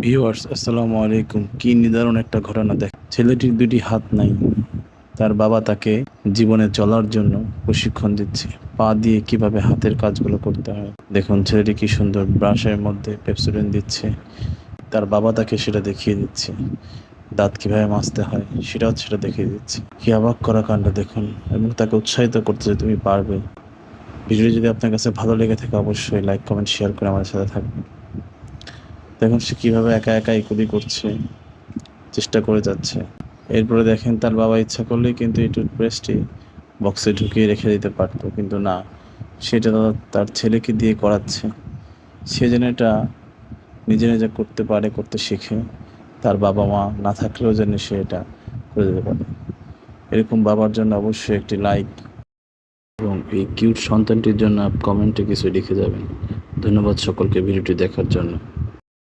Viewers আসসালামু আলাইকুম। কি নিদারুণ একটা ঘটনা দেখ, ছেলেটির দুটি হাত নাই, তার বাবা তাকে জীবনে চলার জন্য প্রশিক্ষণ দিচ্ছে, পা দিয়ে কিভাবে হাতের কাজগুলো করতে হয়। দেখুন ছেলেটি কি সুন্দর ব্রাশের মধ্যে পেপসোডেন্ট দিচ্ছে, তার বাবা তাকে সেটা দেখিয়ে দিচ্ছে। দাঁত কিভাবে মাজতে হয় সেটা দেখিয়ে দিচ্ছে। কি অবাক করা কাণ্ড দেখুন, এবং তাকে উৎসাহিত করতেছে তুমি পারবে। ভিডিওটি যদি আপনার কাছে ভালো লেগে থাকে অবশ্যই লাইক কমেন্ট শেয়ার করে আমাদের সাথে থাকবেন। দেখুন সে কিভাবে একা একা এগুলি করছে, চেষ্টা করে যাচ্ছে। এরপরে দেখেন তার বাবা ইচ্ছা করলেই কিন্তু এই টুথপেস্টটি বক্সে ঢুকিয়ে রেখে দিতে পারতো, কিন্তু না, সেটা তার ছেলেকে দিয়ে করাচ্ছে। সে যেন এটা নিজে নিজে করতে পারে, করতে শিখে, তার বাবা মা না থাকলেও যেন সে এটা করে দিতে পারে। এরকম বাবার জন্য অবশ্যই একটি লাইক এবং এই কিউট সন্তানটির জন্য কমেন্টে কিছু লিখে যাবেন। ধন্যবাদ সকলকে ভিডিওটি দেখার জন্য।